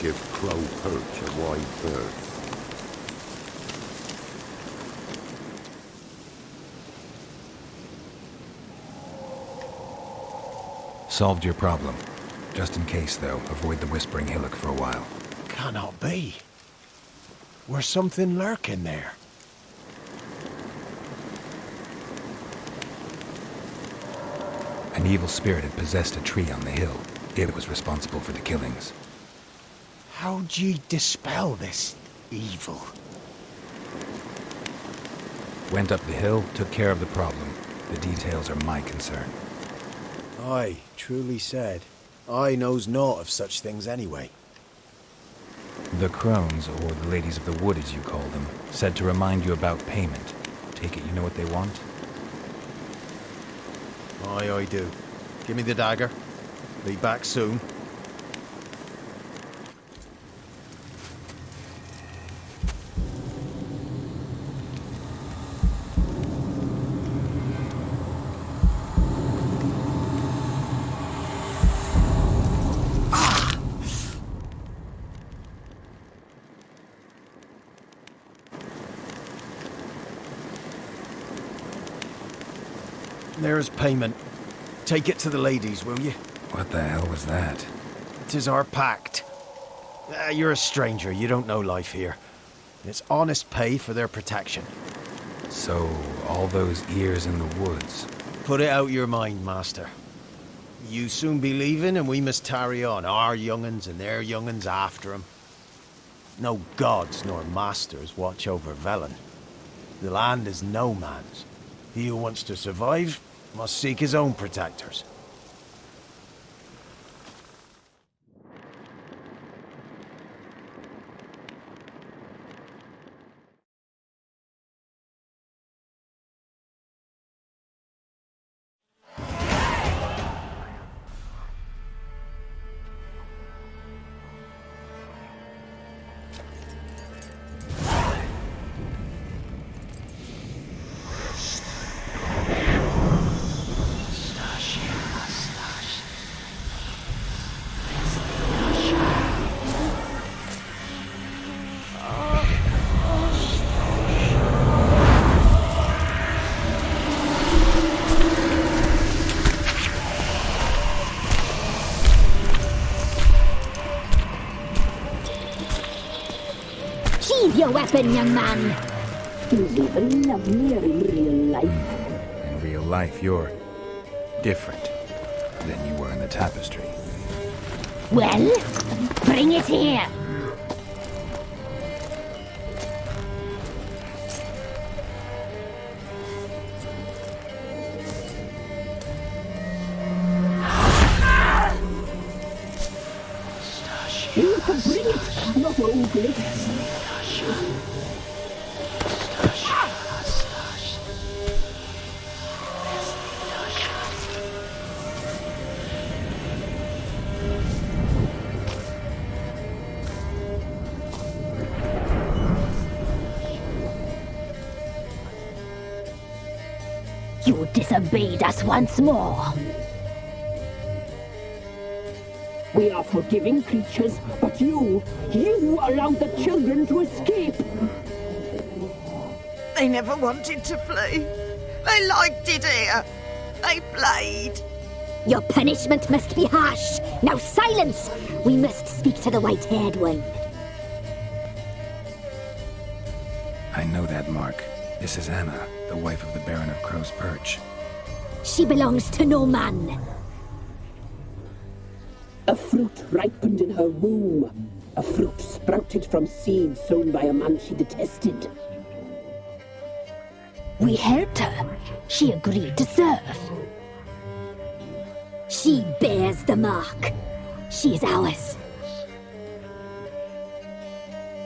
give Crow Perch a wide berth. Solved your problem. Just in case, though, avoid the Whispering Hillock for a while. Cannot be. Where's something lurking there? An evil spirit had possessed a tree on the hill. It was responsible for the killings. How'd ye dispel this evil? Went up the hill, took care of the problem. The details are my concern. Aye, truly said. I knows naught of such things anyway. The crones, or the ladies of the wood as you call them, said to remind you about payment. Take it you know what they want? Aye, I do. Give me the dagger. Be back soon. There's payment. Take it to the ladies, will you? What the hell was that? 'Tis our pact. You're a stranger, you don't know life here. It's honest pay for their protection. So, all those ears in the woods. Put it out your mind, master. You soon be leaving and we must tarry on, our young'uns and their young'uns after 'em. No gods nor masters watch over Velen. The land is no man's. He who wants to survive must seek his own protectors. Sheathe your weapon, young man. He's even lovelier in real life. In real life, you're different than you were in the tapestry. Well, bring it here. You can bring it, not ugly. You disobeyed us once more. We are forgiving creatures, but you allowed the children to escape. They never wanted to flee. They liked it here. They played. Your punishment must be harsh. Now silence! We must speak to the white-haired one. I know that mark. This is Anna, the wife of the Baron of Crow's Perch. She belongs to no man. A fruit ripened in her womb. A fruit sprouted from seeds sown by a man she detested. We helped her. She agreed to serve. She bears the mark. She is ours.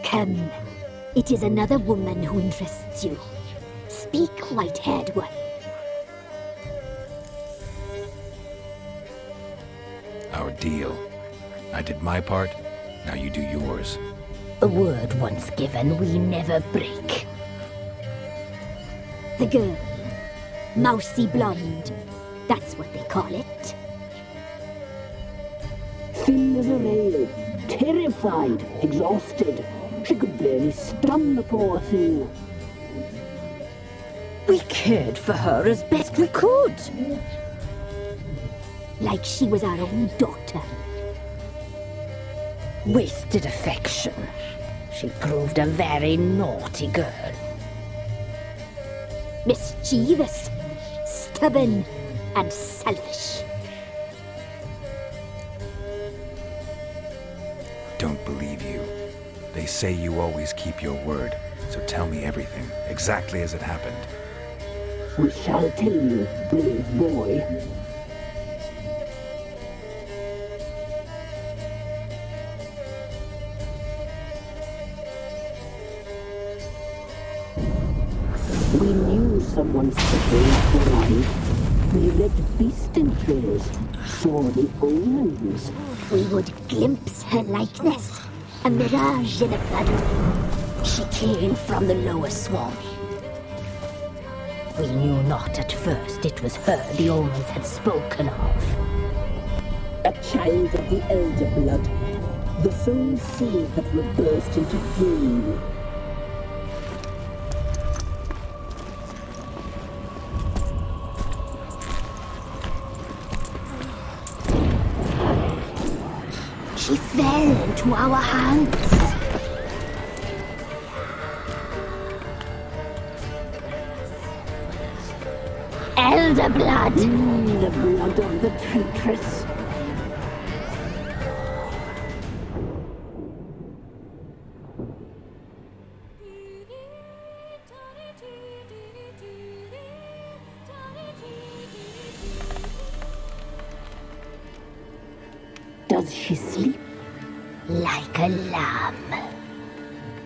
Come. It is another woman who interests you. Speak, white-haired one. Our deal. I did my part, now you do yours. A word once given, we never break. The girl. Mousy blonde. That's what they call it. Thin as a rail, terrified, exhausted. She could barely stand, the poor thing. We cared for her as best we could. Like she was our own daughter. Wasted affection. She proved a very naughty girl. Mischievous, stubborn, and selfish. Don't believe you. They say you always keep your word, so tell me everything, exactly as it happened. We shall tell you, brave boy. We knew someone special would arrive. We read beast entrails, saw the omens. We would glimpse her likeness, a mirage in a puddle. She came from the lower swamp. We knew not at first it was her the omens had spoken of. A child of the elder blood, the soul seed that will burst into flame. She fell into our hands. Elder blood! The blood of the traitress. Does she sleep? Like a lamb.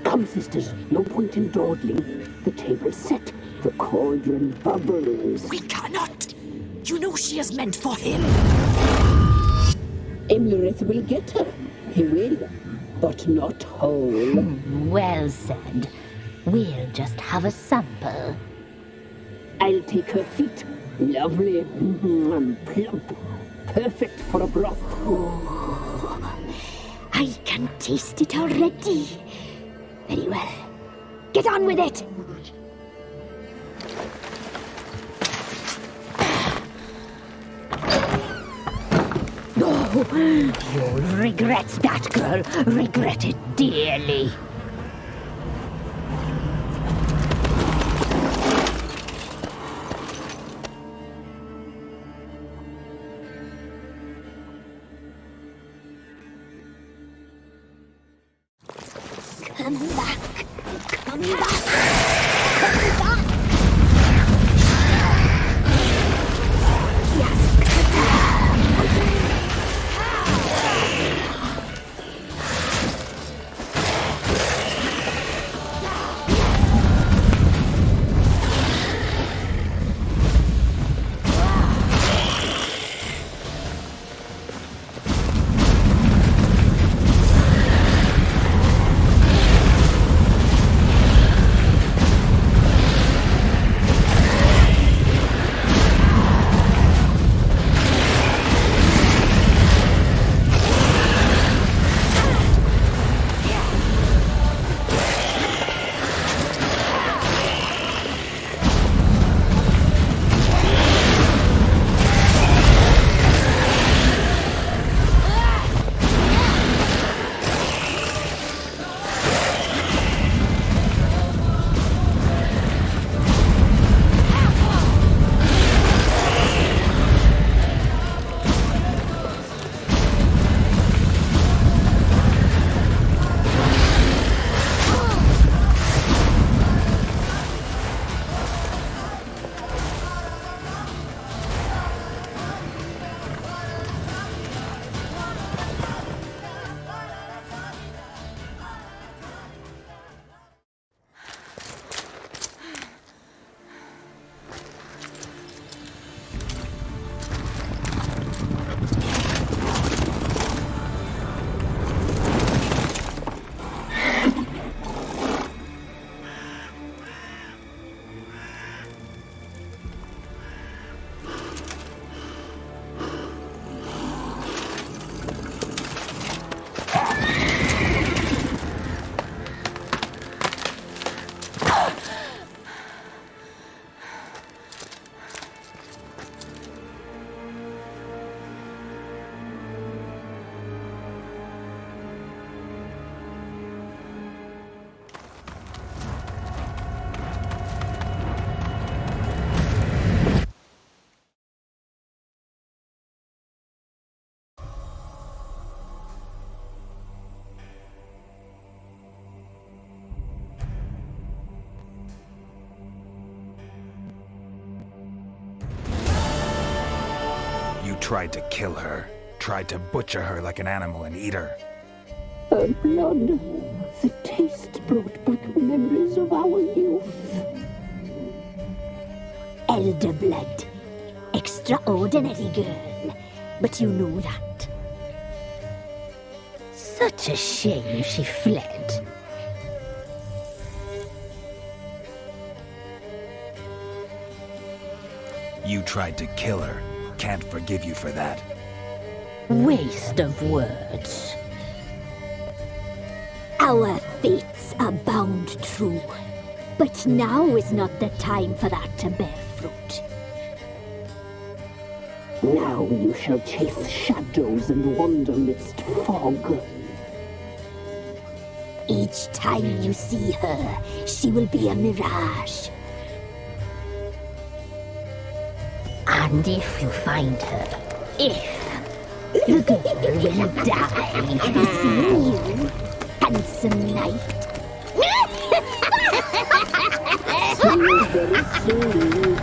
Come, sisters, no point in dawdling. The table's set, the cauldron bubbles. We cannot. You know she is meant for him. Emlyrith will get her. He will, but not whole. Well said. We'll just have a sample. I'll take her feet. Lovely. And plump. Perfect for a broth. I can taste it already. Very well. Get on with it! Oh, you'll regret that, girl. Regret it dearly. Come back! Come back! Come back! tried to kill her. Tried to butcher her like an animal and eat her. Her blood, the taste brought back memories of our youth. Elder blood. Extraordinary girl. But you know that. Such a shame she fled. You tried to kill her. Can't forgive you for that. Waste of words. Our fates are bound true. But now is not the time for that to bear fruit. Now you shall chase shadows and wander midst fog. Each time you see her, she will be a mirage. And if you find her, the girl will die. See you, handsome knight. See you very soon.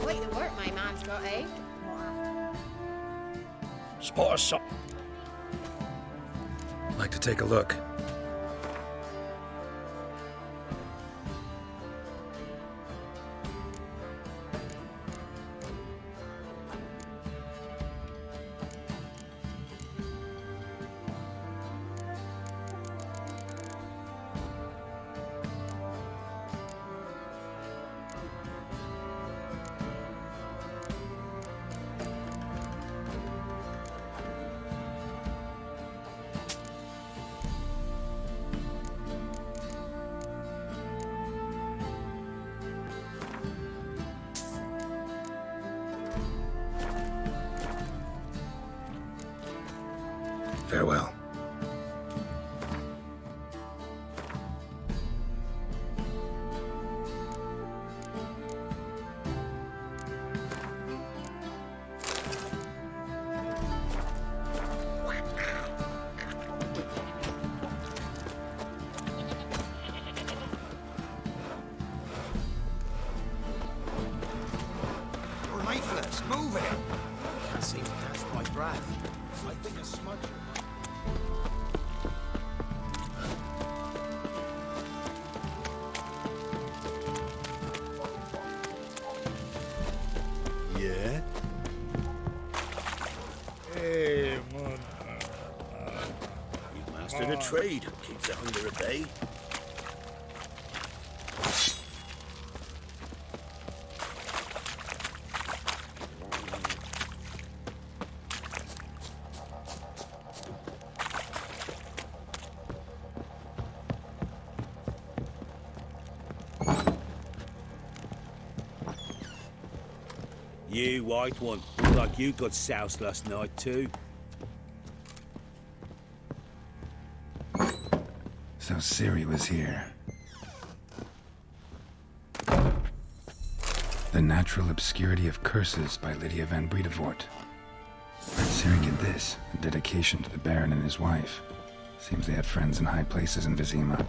Wait, the work my man's got, eh? Spot us up. Like to take a look. Farewell. Lifeless, move it! Can't seem to catch my breath. I think a smudger. Yeah? Hey, man. You've mastered a trade. Keeps the hunger at bay. You white one. Look like you got soused last night too. So Ciri was here. The Natural Obscurity of Curses by Lydia van Bredevoort. Where'd Ciri get this? A dedication to the Baron and his wife. Seems they had friends in high places in Vizima.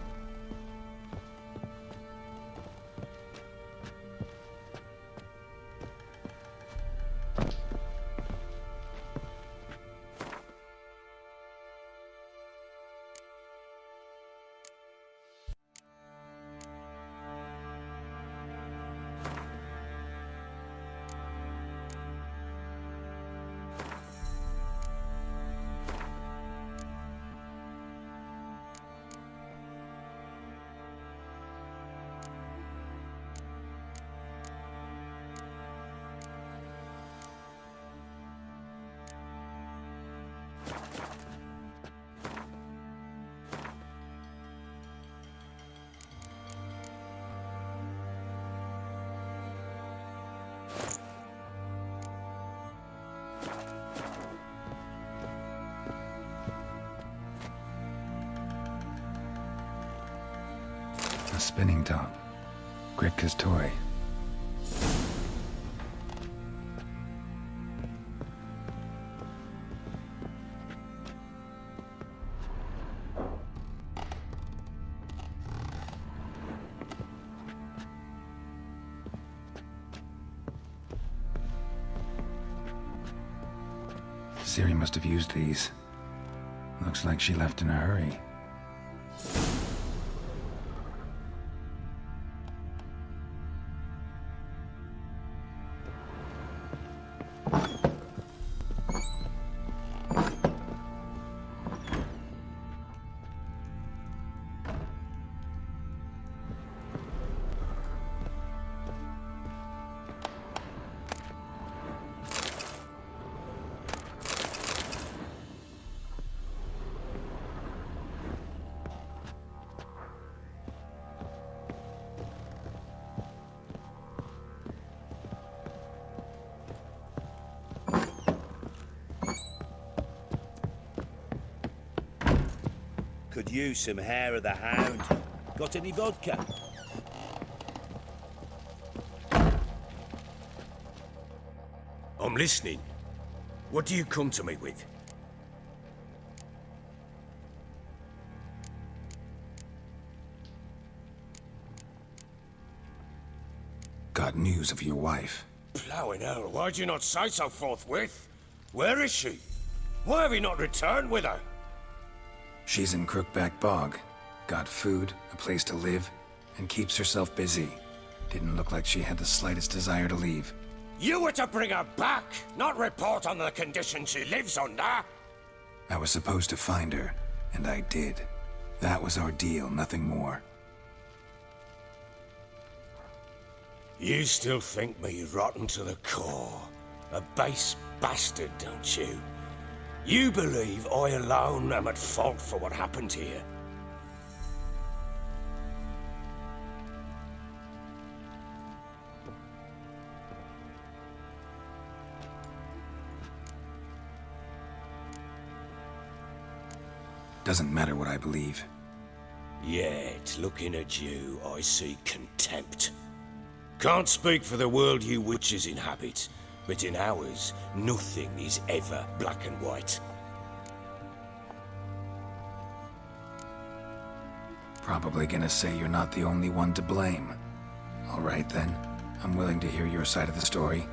A spinning top. Gretka's toy. Ciri must have used these. Looks like she left in a hurry. Could use some hair of the hound. Got any vodka? I'm listening. What do you come to me with? Got news of your wife. Plowing hell, why'd you not say so forthwith? Where is she? Why have you not returned with her? She's in Crookback Bog. Got food, a place to live, and keeps herself busy. Didn't look like she had the slightest desire to leave. You were to bring her back, not report on the conditions she lives under. I was supposed to find her, and I did. That was our deal, nothing more. You still think me rotten to the core. A base bastard, don't you? You believe I alone am at fault for what happened here? Doesn't matter what I believe. Yet, looking at you, I see contempt. Can't speak for the world you witches inhabit, but in ours, nothing is ever black and white. Probably gonna say you're not the only one to blame. All right then, I'm willing to hear your side of the story.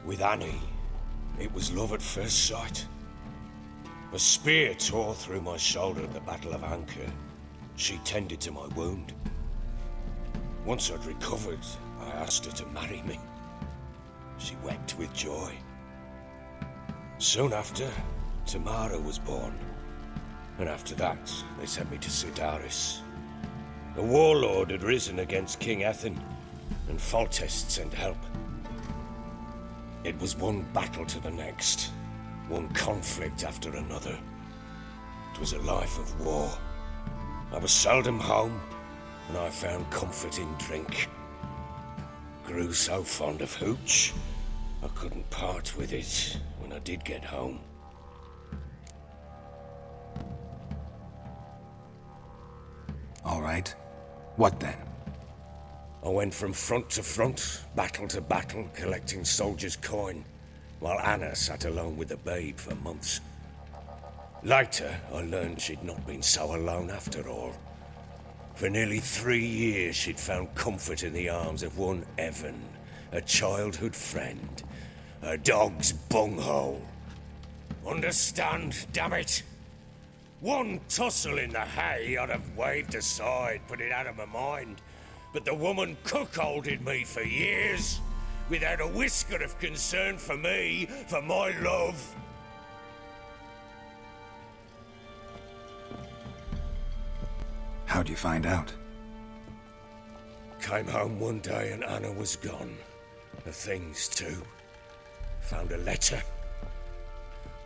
With Annie, it was love at first sight. A spear tore through my shoulder at the Battle of Anchor. She tended to my wound. Once I'd recovered, I asked her to marry me. She wept with joy. Soon after, Tamara was born. And after that, they sent me to Sidaris. A warlord had risen against King Ethan, and Foltest sent help. It was one battle to the next, one conflict after another. was a life of war. I was seldom home, and I found comfort in drink. Grew so fond of hooch, I couldn't part with it when I did get home. All right. What then? I went from front to front, battle to battle, collecting soldiers' coin, while Anna sat alone with the babe for months. Later, I learned she'd not been so alone after all. For nearly 3 years, she'd found comfort in the arms of one Evan, a childhood friend, a dog's bunghole. Understand, damn it? One tussle in the hay I'd have waved aside, put it out of my mind. But the woman cuckolded me for years, without a whisker of concern for me, for my love. How'd you find out? Came home one day and Anna was gone. Her things too. Found a letter.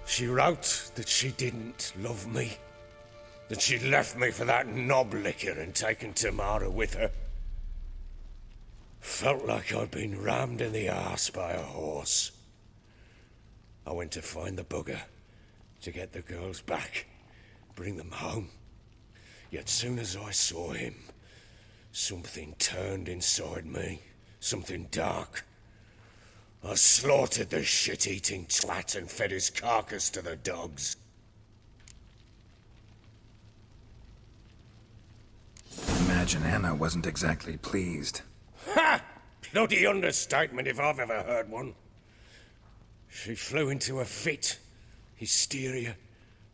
She wrote that she didn't love me. That she'd left me for that knob licker and taken Tamara with her. Felt like I'd been rammed in the arse by a horse. I went to find the bugger, to get the girls back, bring them home. Yet soon as I saw him, something turned inside me, something dark. I slaughtered the shit-eating twat and fed his carcass to the dogs. Imagine Anna wasn't exactly pleased. Ha! Bloody understatement if I've ever heard one. She flew into a fit, hysteria,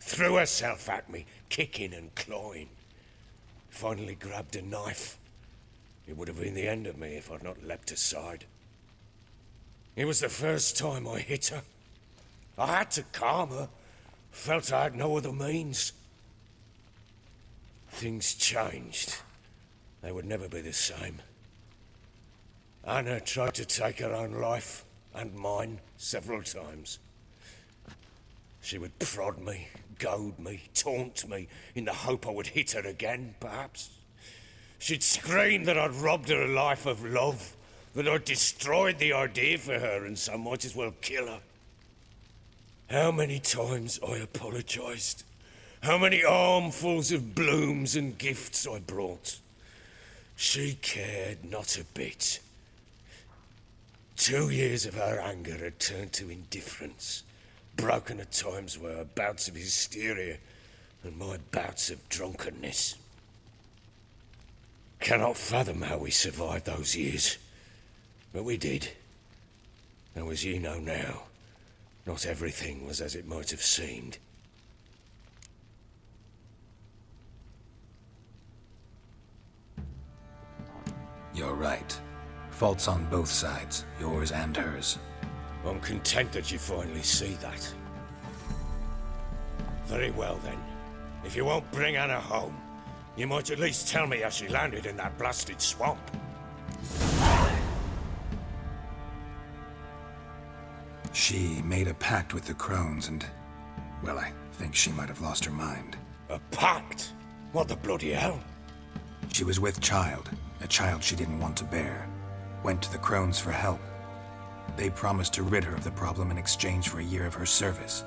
threw herself at me, kicking and clawing. Finally grabbed a knife. It would have been the end of me if I'd not leapt aside. It was the first time I hit her. I had to calm her. Felt I had no other means. Things changed. They would never be the same. Anna tried to take her own life, and mine, several times. She would prod me, goad me, taunt me, in the hope I would hit her again, perhaps. She'd scream that I'd robbed her a life of love, that I'd destroyed the idea for her, and so might as well kill her. How many times I apologized. How many armfuls of blooms and gifts I brought. She cared not a bit. 2 years of her anger had turned to indifference, broken at times were her bouts of hysteria and my bouts of drunkenness. Cannot fathom how we survived those years, but we did. Though as you know now, not everything was as it might have seemed. You're right. Faults on both sides, yours and hers. I'm content that you finally see that. Very well then. If you won't bring Anna home, you might at least tell me how she landed in that blasted swamp. She made a pact with the crones and... well, I think she might have lost her mind. A pact? What the bloody hell? She was with child, a child she didn't want to bear. Went to the crones for help. They promised to rid her of the problem in exchange for a year of her service.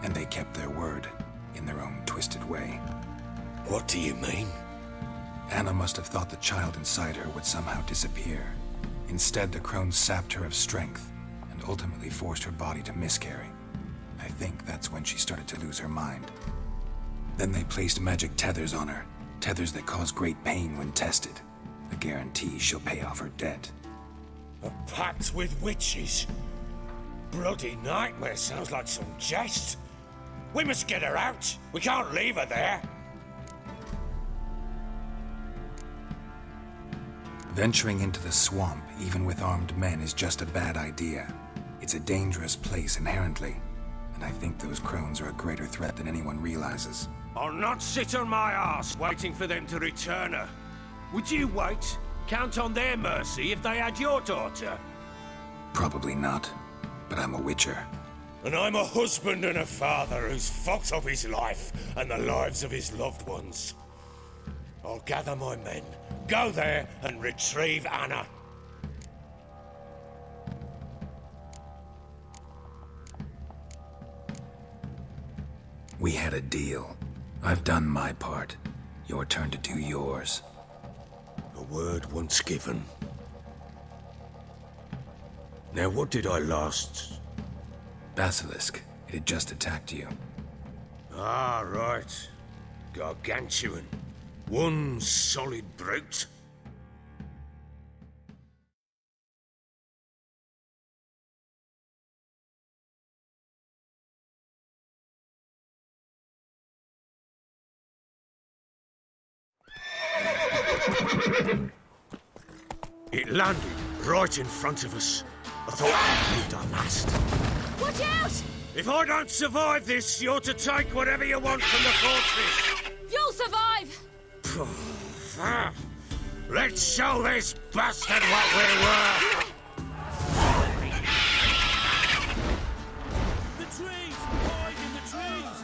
And they kept their word, in their own twisted way. What do you mean? Anna must have thought the child inside her would somehow disappear. Instead, the crones sapped her of strength, and ultimately forced her body to miscarry. I think that's when she started to lose her mind. Then they placed magic tethers on her, tethers that cause great pain when tested. A guarantee she'll pay off her debt. A pact with witches? Bloody nightmare, sounds like some jest. We must get her out. We can't leave her there. Venturing into the swamp, even with armed men, is just a bad idea. It's a dangerous place inherently, and I think those crones are a greater threat than anyone realizes. I'll not sit on my arse waiting for them to return her. Would you wait? Count on their mercy if they had your daughter? Probably not, but I'm a witcher. And I'm a husband and a father who's fucked up his life and the lives of his loved ones. I'll gather my men, go there and retrieve Anna. We had a deal. I've done my part. Your turn to do yours. A word once given. Now, what did I last... Basilisk. It had just attacked you. Ah, right. Gargantuan. One solid brute. It landed right in front of us. I thought we'd our last. Watch out! If I don't survive this, you're to take whatever you want from the fortress. You'll survive! Let's show this bastard what we were. The trees! Hide in the trees!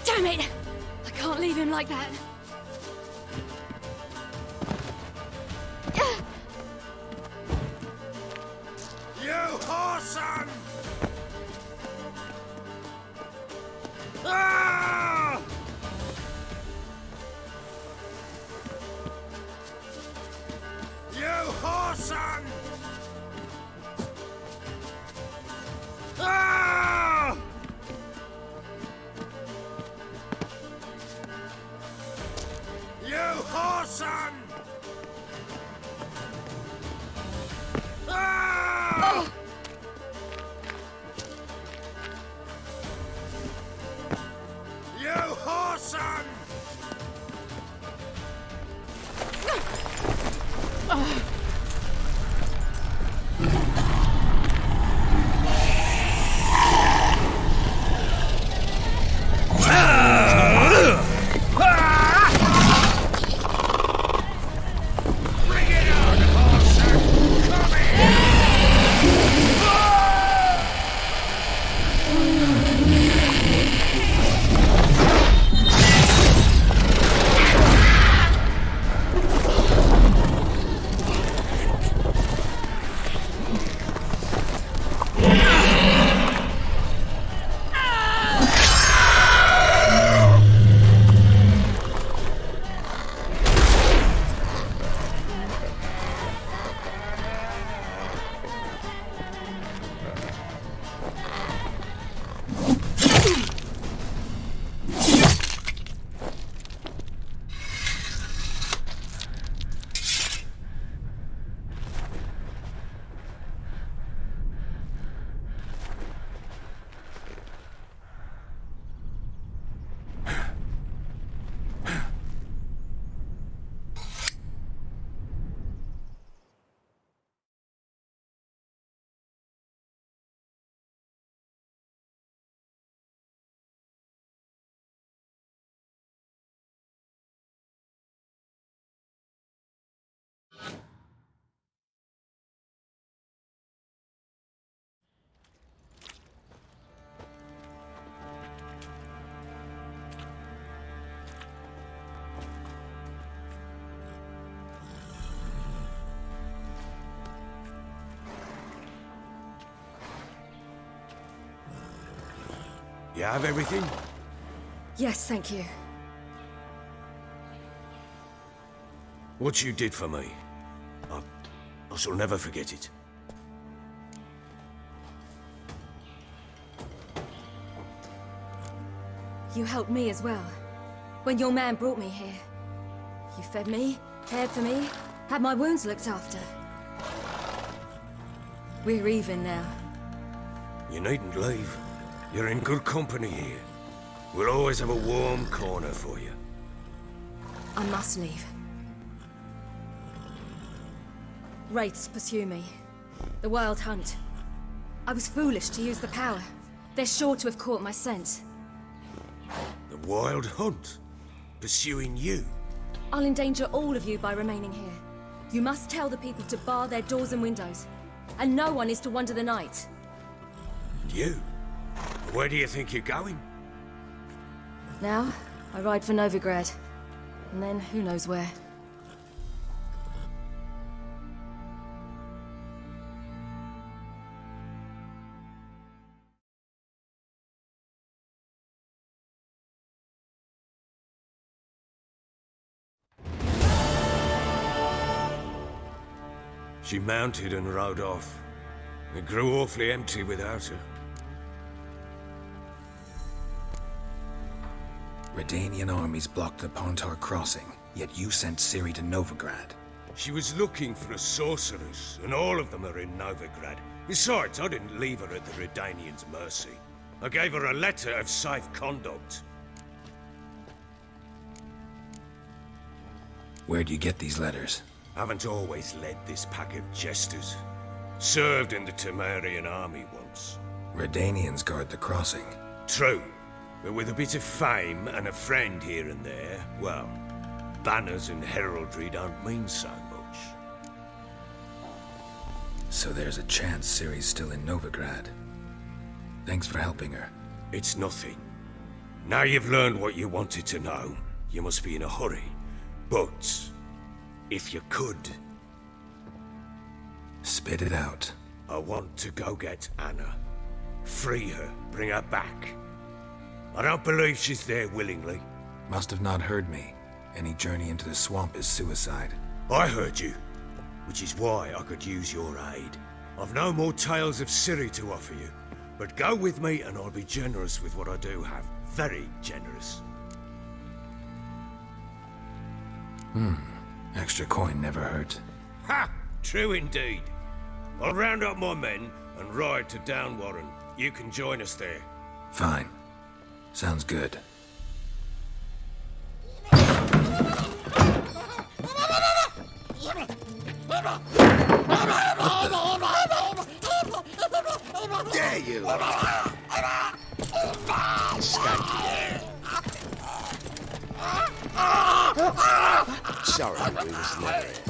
Damn it! I can't leave him like that. You whoreson! Ah! You whoreson! Ah! You whoreson! Ah! You whoreson! Bring it on, whoreson! Come here! You have everything? Yes, thank you. What you did for me, I shall never forget it. You helped me as well. When your man brought me here. You fed me, cared for me, had my wounds looked after. We're even now. You needn't leave. You're in good company here. We'll always have a warm corner for you. I must leave. Wraiths pursue me. The Wild Hunt. I was foolish to use the power. They're sure to have caught my scent. The Wild Hunt? Pursuing you? I'll endanger all of you by remaining here. You must tell the people to bar their doors and windows. And no one is to wander the night. You? Where do you think you're going? Now, I ride for Novigrad. And then who knows where. She mounted and rode off. It grew awfully empty without her. Redanian armies blocked the Pontar crossing, yet you sent Ciri to Novigrad. She was looking for a sorceress, and all of them are in Novigrad. Besides, I didn't leave her at the Redanians' mercy. I gave her a letter of safe conduct. Where'd you get these letters? Haven't always led this pack of jesters. Served in the Temerian army once. Redanians guard the crossing. True, but with a bit of fame and a friend here and there, well, banners and heraldry don't mean so much. So there's a chance Ciri's still in Novigrad. Thanks for helping her. It's nothing. Now you've learned what you wanted to know, you must be in a hurry. But if you could... Spit it out. I want to go get Anna. Free her, bring her back. I don't believe she's there willingly. Must have not heard me. Any journey into the swamp is suicide. I heard you, which is why I could use your aid. I've no more tales of Ciri to offer you, but go with me and I'll be generous with what I do have. Very generous. Extra coin never hurt. Ha! True indeed. I'll round up my men and ride to Downwarren. You can join us there. Fine. Sounds good. There you are. Sorry, we was never here.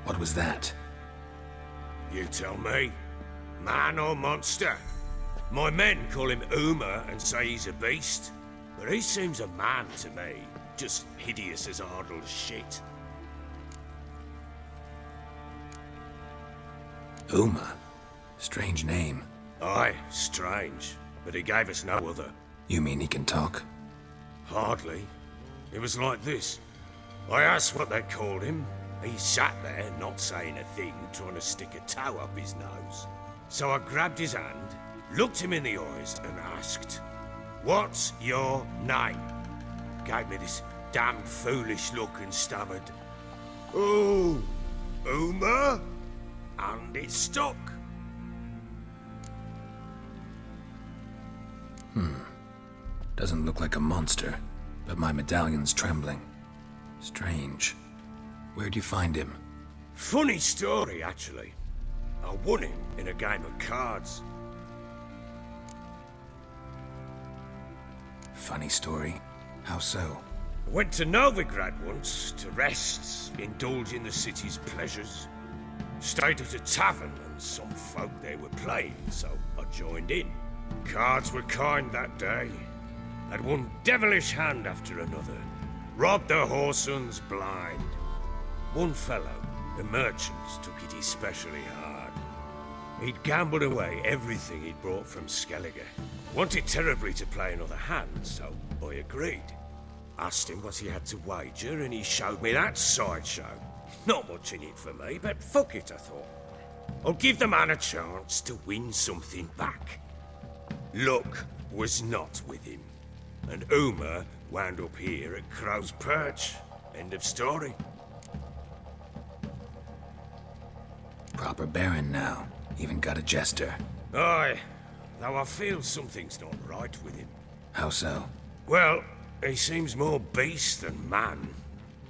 What was that? You tell me. Man or monster? My men call him Uma and say he's a beast. But he seems a man to me. Just hideous as Ardle's shit. Uma? Strange name. Aye, strange. But he gave us no other. You mean he can talk? Hardly. It was like this. I asked what they called him. He sat there, not saying a thing, trying to stick a toe up his nose. So I grabbed his hand, looked him in the eyes, and asked, "What's your name?" Gave me this damned foolish look and stammered, "Oh, Uma?" And it stuck. Doesn't look like a monster, but my medallion's trembling. Strange. Where'd you find him? Funny story, actually. I won him in a game of cards. Funny story? How so? I went to Novigrad once to rest, indulge in the city's pleasures. Stayed at a tavern and some folk there were playing, so I joined in. Cards were kind that day. Had one devilish hand after another. Robbed the whoresun's blind. One fellow, The merchants took it especially hard. He'd gambled away everything he'd brought from Skellige. Wanted terribly to play another hand, so I agreed. Asked him what he had to wager, and he showed me that sideshow. Not much in it for me, but fuck it, I thought. I'll give the man a chance to win something back. Luck was not with him, and Uma wound up here at Crow's Perch. End of story. Proper baron now. Even got a jester. Aye, though I feel something's not right with him. How so? Well, he seems more beast than man.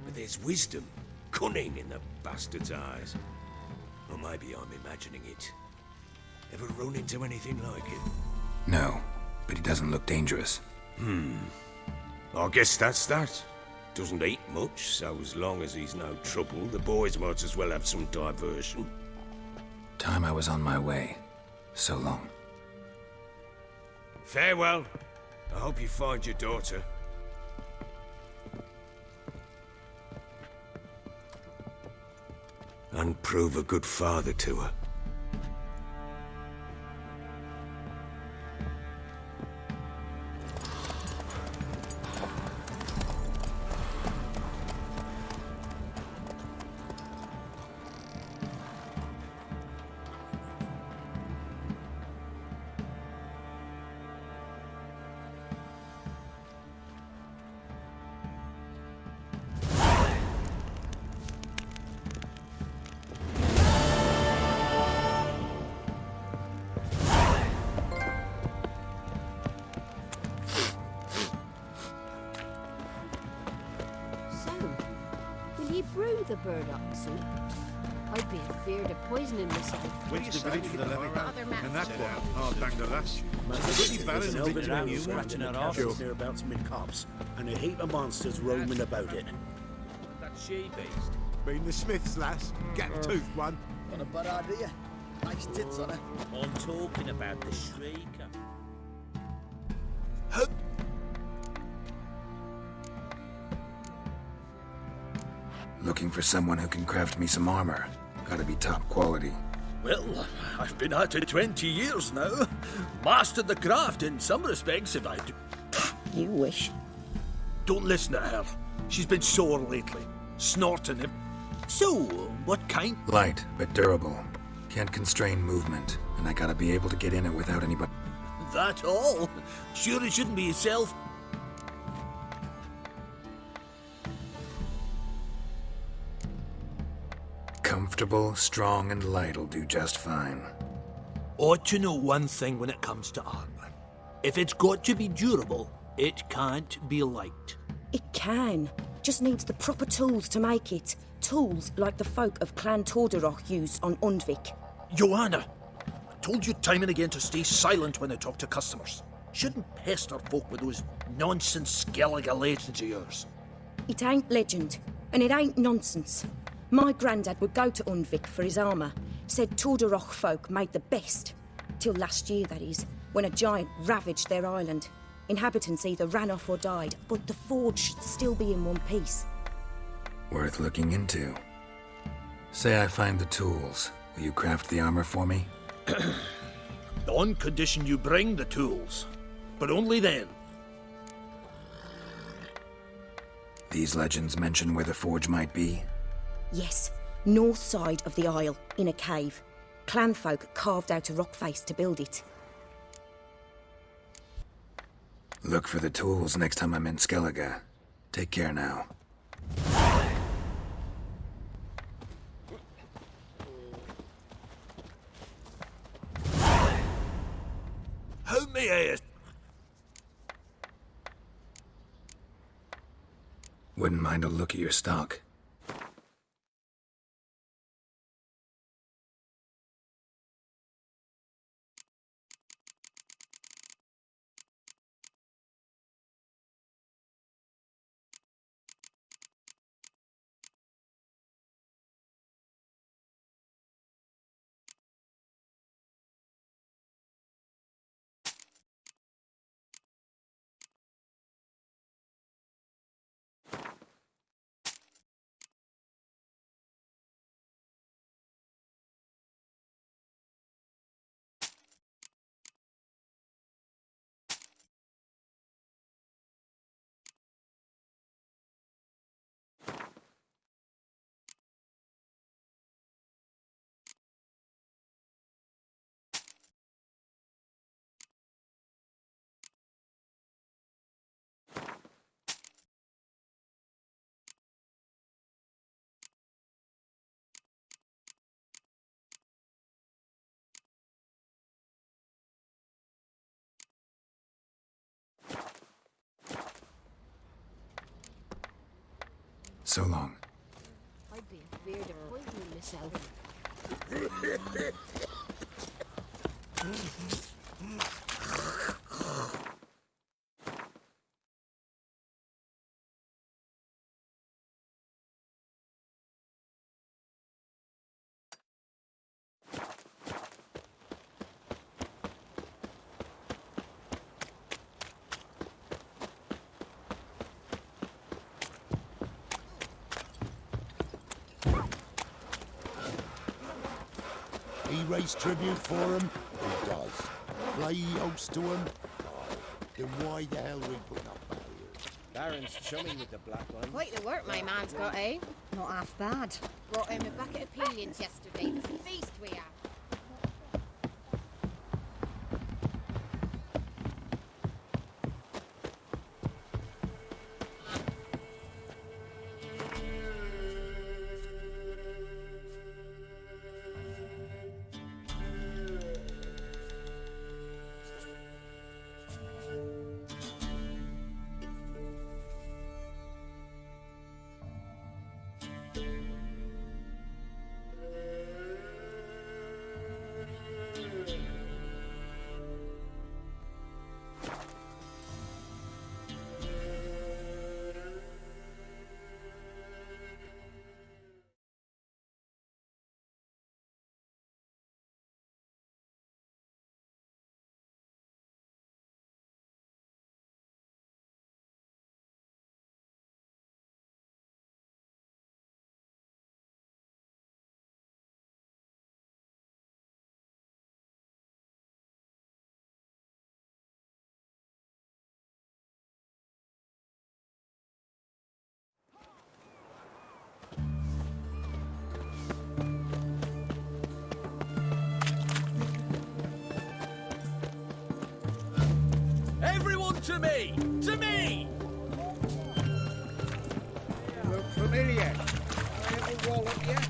But there's wisdom, cunning in the bastard's eyes. Or maybe I'm imagining it. Ever run into anything like it? No, but he doesn't look dangerous. I guess that's that. Doesn't eat much, so as long as he's no trouble, the boys might as well have some diversion. Time I was on my way. So long. Farewell. I hope you find your daughter. And prove a good father to her. Brew the burdock soup. I'd be afeard of poisoning myself. When's the village for the levy? And that one, oh, bang the lass. Pretty bad in the between you, scratching our arses hereabouts mid cops, and a heap of monsters roaming about it. That she-beast. Been the Smiths, lass. Gap-toothed one. Not a bad idea. Nice tits on her. I'm talking about the Shrieker. Looking for someone who can craft me some armor. Gotta be top quality. Well, I've been at it 20 years now. Mastered the craft in some respects, if I do. You wish. Don't listen to her. She's been sore lately. Snorting it. So, what kind? Light, but durable. Can't constrain movement, and I gotta be able to get in it without anybody. That all? Sure it shouldn't be yourself? Comfortable, strong, and light'll do just fine. Ought to know one thing when it comes to armor. If it's got to be durable, it can't be light. It can. Just needs the proper tools to make it. Tools like the folk of Clan Torderoch used on Undvik. Joanna, I told you time and again to stay silent when I talk to customers. Shouldn't pester folk with those nonsense Skellige legends of yours. It ain't legend, and it ain't nonsense. My granddad would go to Undvik for his armour. Said Torderoch folk made the best. Till last year, that is, when a giant ravaged their island. Inhabitants either ran off or died, but the forge should still be in one piece. Worth looking into. Say I find the tools. Will you craft the armor for me? On condition you bring the tools. But only then. These legends mention where the forge might be? Yes, north side of the isle, in a cave. Clanfolk carved out a rock face to build it. Look for the tools next time I'm in Skellige. Take care now. How may I... Wouldn't mind a look at your stock. So long. I'd be afraid of poisoning myself. He raise tribute for him? He does. Play host to him? Then why the hell we put up barriers? Baron's chumming with the black one. Quite the work my man's got, eh? Not half bad. Brought him a bucket of peelings yesterday. Feast we have. Everyone to me! To me! Look familiar. A little wallop, yeah?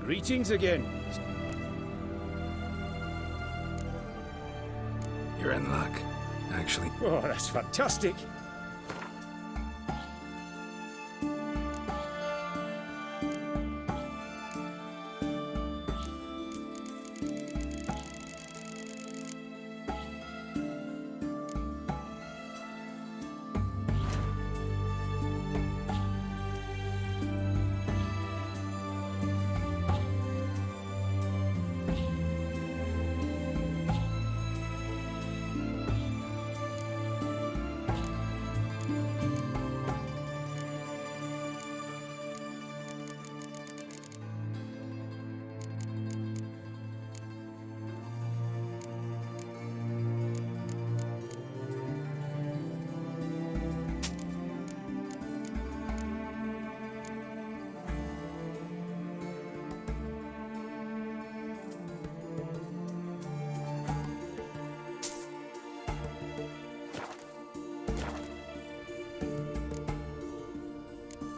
Greetings again. You're in luck, actually. Oh, that's fantastic.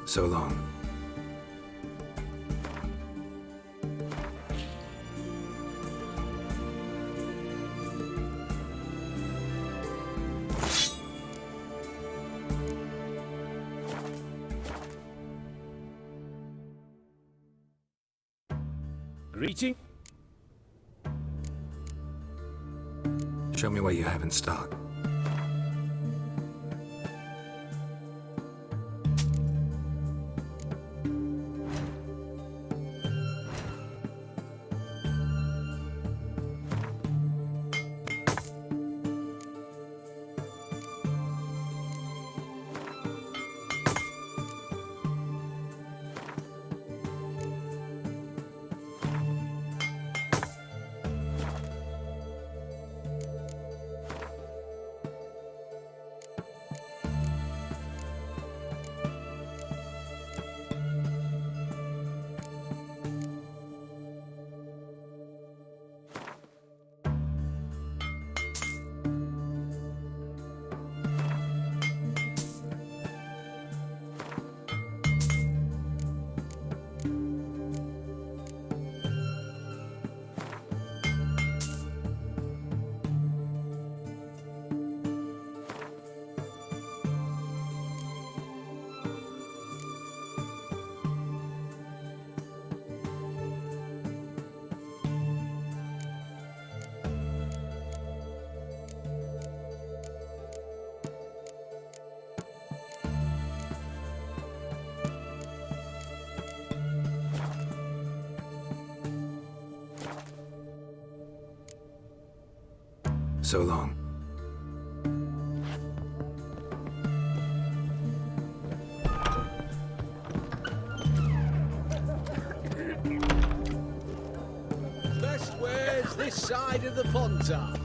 So long. Greeting. Show me what you have in stock. so long. Best wares this side of the Pontar.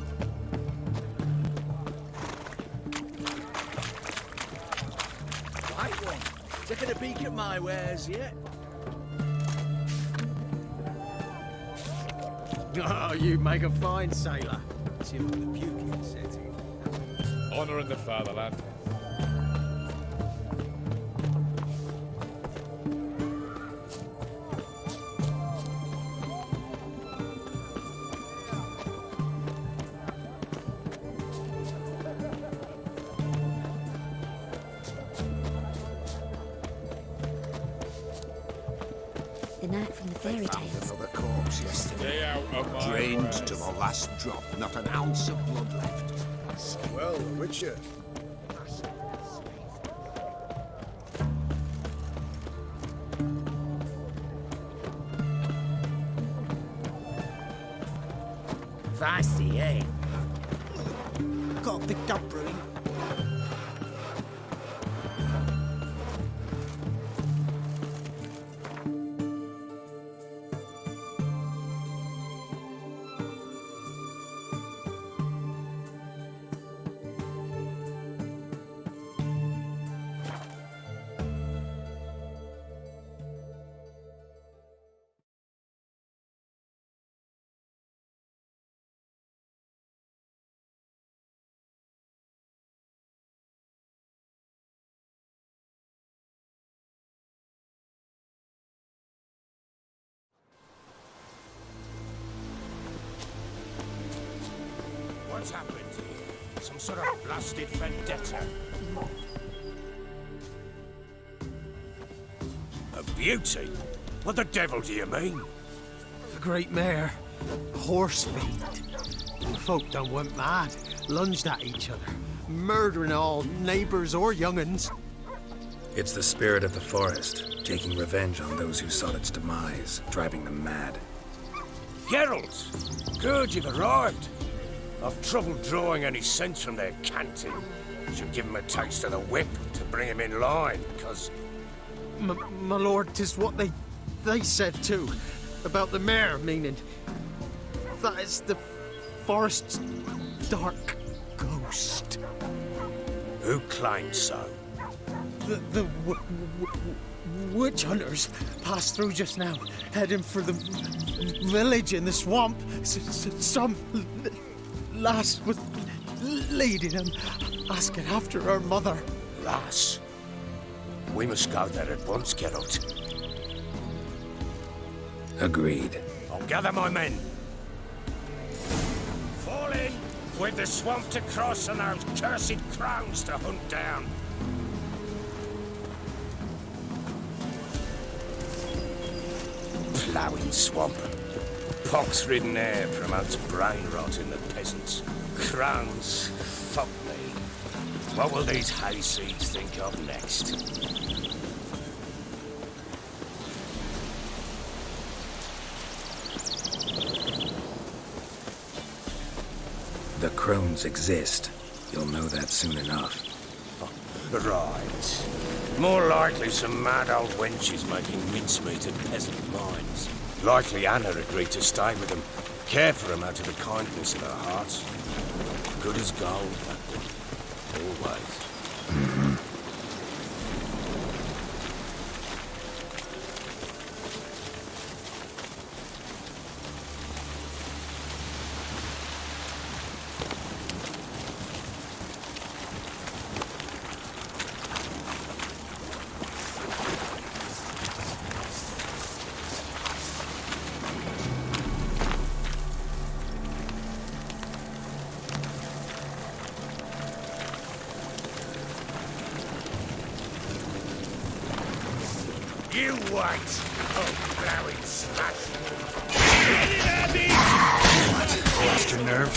Right one. Taking a peek at my wares yet? Oh, you make a fine sailor. See what the puking setting. Honor in the fatherland. The night from the fairy tales. Another corpse yesterday. Stay out of my Drained wares. to the last drop, not an ounce of blood left. Well, Witcher. Fancy, eh? Got picked up brewing. What's happened here? Some sort of blasted vendetta? A beauty? What the devil do you mean? The great mare, horse bait. The folk done went mad, lunged at each other, murdering all neighbours or young'uns. It's the spirit of the forest, taking revenge on those who sought its demise, driving them mad. Geralt! Good, you've arrived. I've trouble drawing any sense from their canting. Should give him a taste of the whip to bring him in line, because... My lord, 'tis what they said too, about the mare, meaning that is the forest's dark ghost. Who claimed so? The witch hunters passed through just now, heading for the village in the swamp. Some lass was leading them, asking after her mother. Lass? We must go there at once, Geralt. Agreed. I'll gather my men. Fall in! With the swamp to cross and those cursed crows to hunt down. Ploughing swamp. Pox-ridden air promotes brain rot in the peasants. Crones, fuck me. What will these hayseeds think of next? The crones exist. You'll know that soon enough. Right. More likely some mad old wenches making mincemeat of peasant minds. Likely Anna agreed to stay with them, care for them out of the kindness of her heart. Good as gold, that one. Always. You wait, oh blowing slut! Lost your nerve?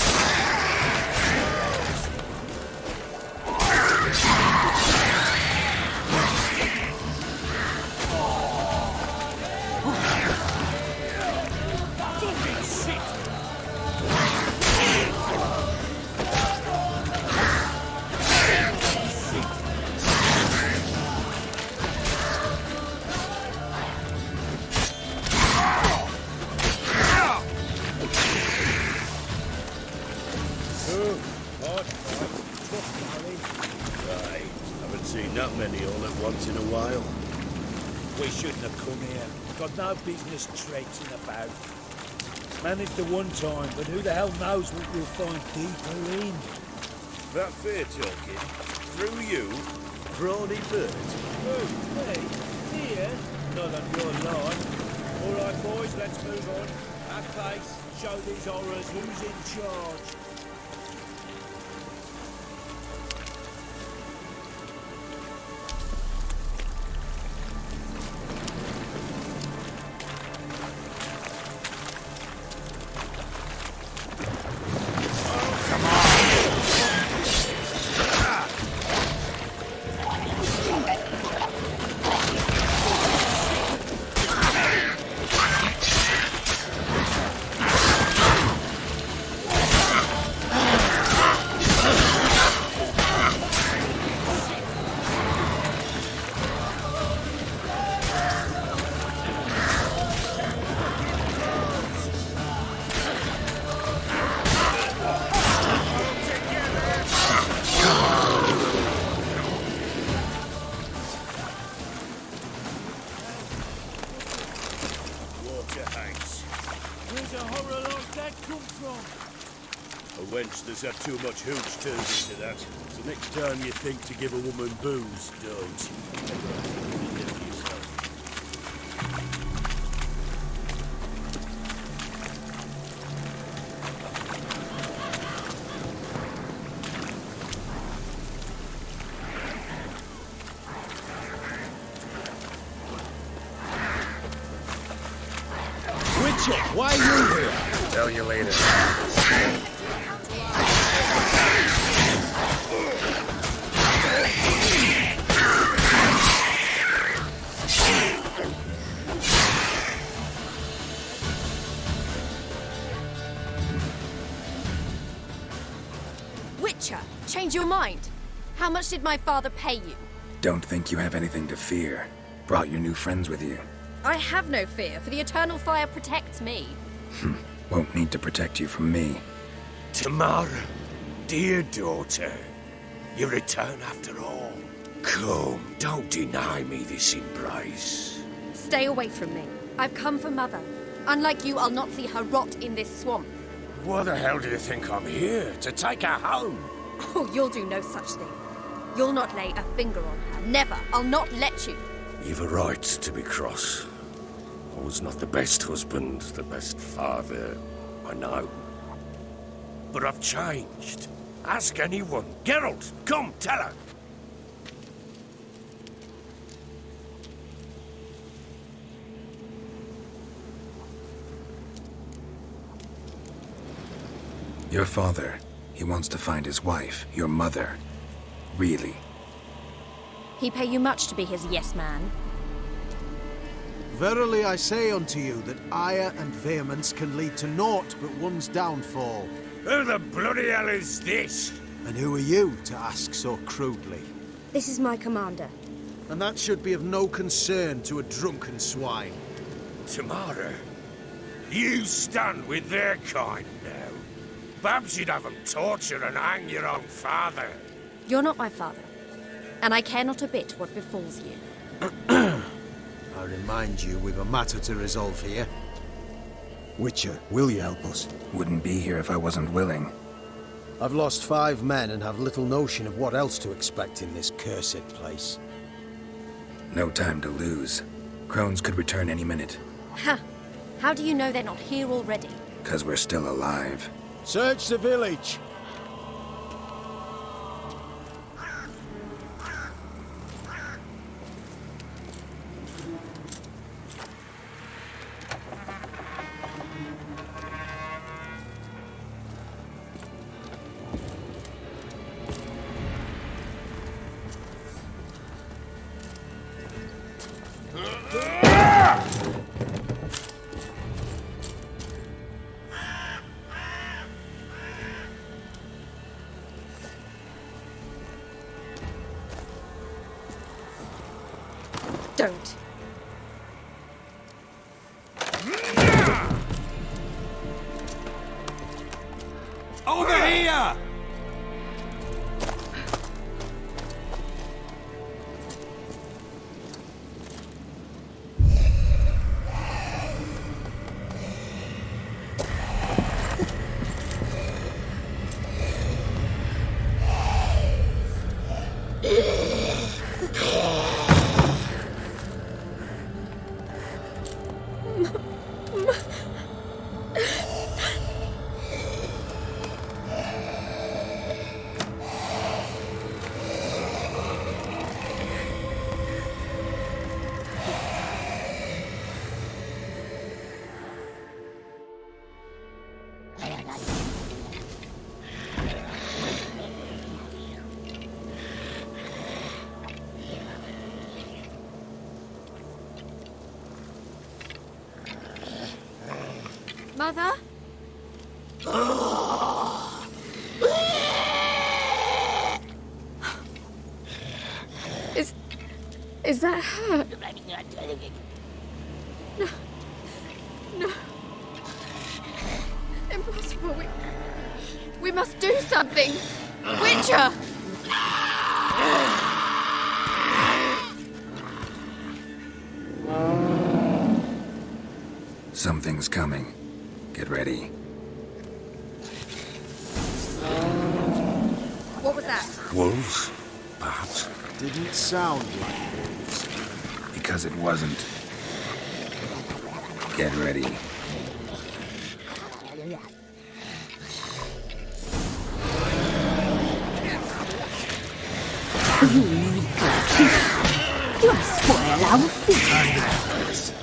Fucking shit! Right. Haven't seen that many all at once in a while. We shouldn't have come here. Got no business traipsing about. Managed the one time, but who the hell knows what we'll find deeper in. That fair talking. Through you, brawny bird. Who, me? Here? Not on your lawn. All right, boys, let's move on. At pace, show these horrors who's in charge. A wench that's had too much hooch turned into that. So next time you think to give a woman booze, don't. Witcher, why are you here? Tell you later. Witcher, change your mind. How much did my father pay you? Don't think you have anything to fear. Brought your new friends with you. I have no fear, for the eternal fire protects me. Won't need to protect you from me. Tamara, dear daughter, you return after all. Come, don't deny me this embrace. Stay away from me. I've come for Mother. Unlike you, I'll not see her rot in this swamp. What the hell do you think I'm here? To take her home? Oh, you'll do no such thing. You'll not lay a finger on her. Never. I'll not let you. You've a right to be cross. I was not the best husband, the best father, I know. But I've changed. Ask anyone. Geralt, come, tell her. Your father, he wants to find his wife, your mother. Really? He pay you much to be his yes man. Verily I say unto you that ire and vehemence can lead to naught but one's downfall. Who the bloody hell is this? And who are you to ask so crudely? This is my commander. And that should be of no concern to a drunken swine. Tamara, you stand with their kind now. Perhaps you'd have them torture and hang your own father. You're not my father, and I care not a bit what befalls you. I remind you, we've a matter to resolve here. Witcher, will you help us? Wouldn't be here if I wasn't willing. I've lost 5 men and have little notion of what else to expect in this cursed place. No time to lose. Crones could return any minute. Ha! How do you know they're not here already? 'Cause we're still alive. Search the village! Don't. Over here! Mother? Is that her? No. No. Impossible. We must do something. Witcher! Something's coming. Get ready. What was that? Wolves? Perhaps. Didn't sound like wolves. Because it wasn't. Get ready. You'll spoil our feast.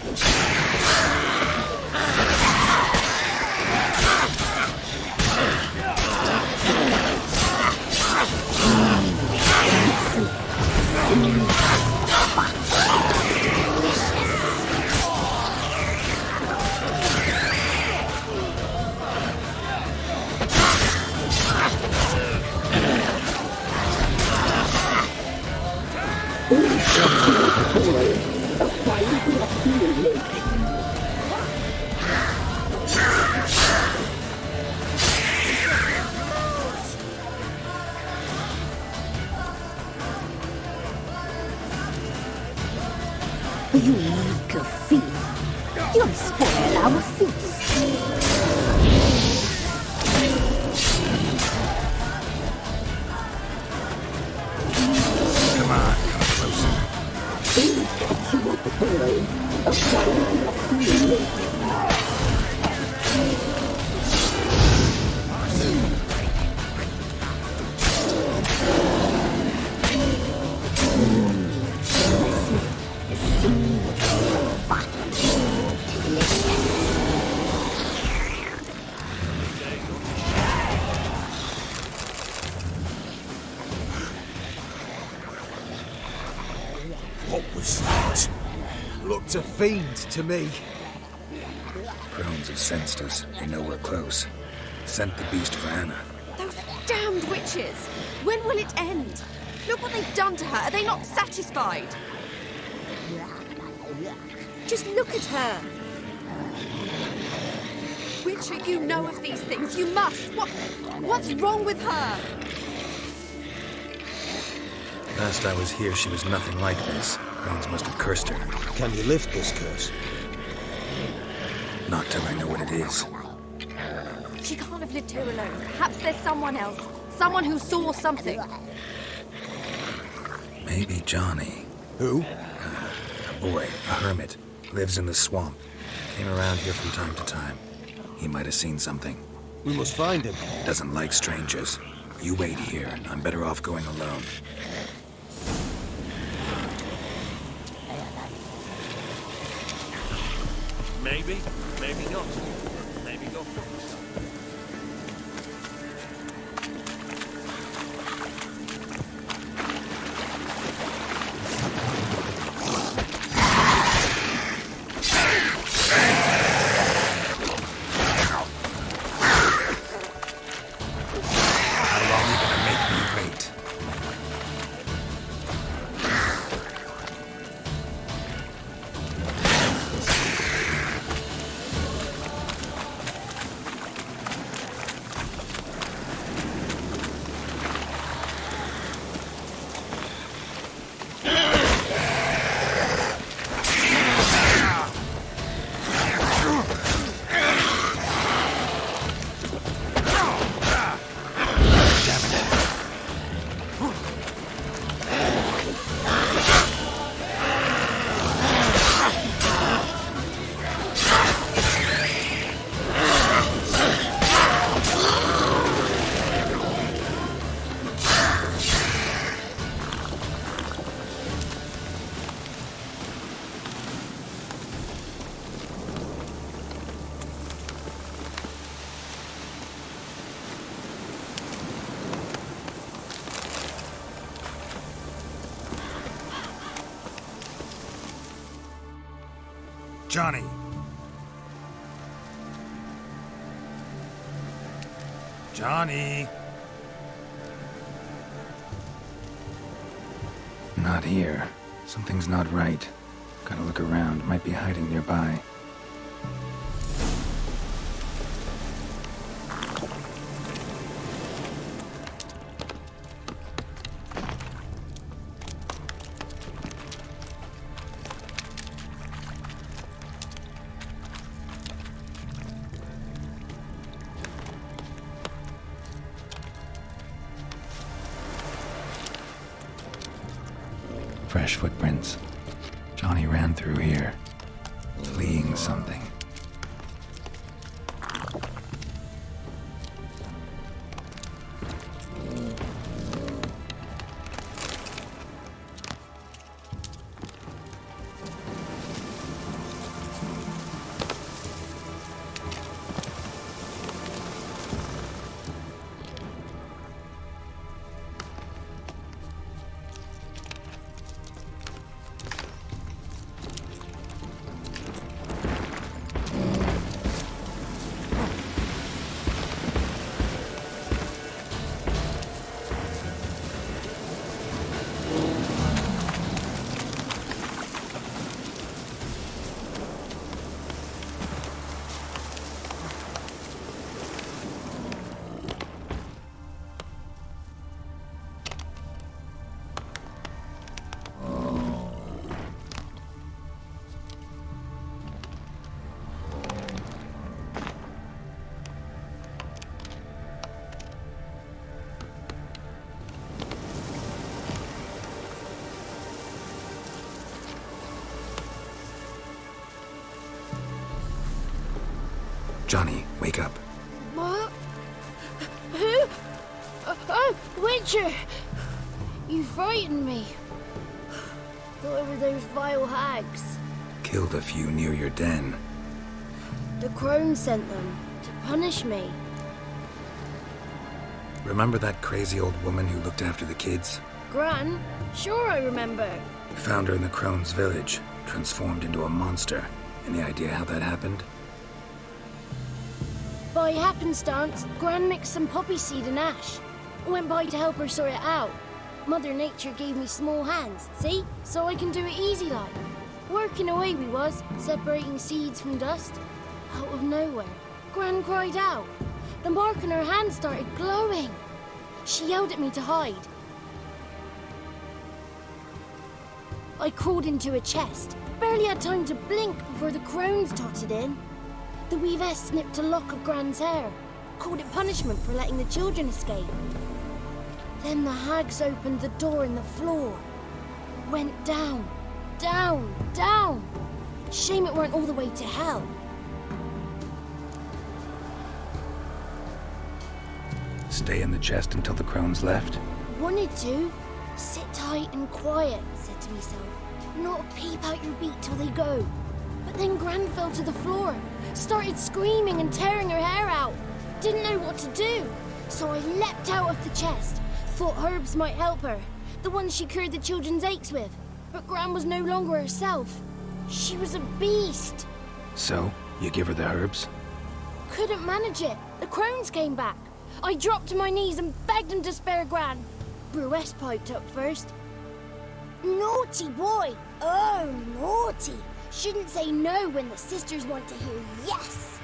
You meager thief! You'll spoil our feast! Come on, come closer. What was that? Looked a fiend to me. Crones have sensed us. They know we're close. Sent the beast for Anna. Those damned witches! When will it end? Look what they've done to her. Are they not satisfied? Just look at her. Witcher, you know of these things. You must. What's wrong with her? Last I was here, she was nothing like this. Crones must have cursed her. Can you lift this curse? Not till I know what it is. She can't have lived here alone. Perhaps there's someone else. Someone who saw something. Maybe Johnny. Who? A boy, a hermit. Lives in the swamp. Came around here from time to time. He might have seen something. We must find him. Doesn't like strangers. You wait here. I'm better off going alone. Maybe, maybe not. Maybe not. How long are you gonna make me wait? Johnny! Johnny! Not here. Something's not right. Gotta look around. Might be hiding nearby. Fresh footprints. Johnny ran through here, fleeing something. Johnny, wake up. What? Who? Oh, Witcher! You frightened me. Thought it were those vile hags. Killed a few near your den. The crone sent them to punish me. Remember that crazy old woman who looked after the kids? Gran? Sure I remember. Found her in the Crone's village, transformed into a monster. Any idea how that happened? By happenstance, Gran mixed some poppy seed and ash. I went by to help her sort it out. Mother Nature gave me small hands, see? So I can do it easy like. Working away we was, separating seeds from dust. Out of nowhere, Gran cried out. The mark on her hand started glowing. She yelled at me to hide. I crawled into a chest. Barely had time to blink before the crones totted in. The weavess snipped a lock of Gran's hair, called it punishment for letting the children escape. Then the hags opened the door in the floor. Went down, down, down. Shame it weren't all the way to hell. Stay in the chest until the crones left? Wanted to. Sit tight and quiet, said to myself. Not a peep out your beak till they go. But then Gran fell to the floor, started screaming and tearing her hair out. Didn't know what to do. So I leapt out of the chest. Thought herbs might help her. The ones she cured the children's aches with. But Gran was no longer herself. She was a beast. So, you give her the herbs? Couldn't manage it. The crones came back. I dropped to my knees and begged them to spare Gran. Bruess piped up first. Naughty boy. Oh, naughty. Shouldn't say no when the sisters want to hear yes.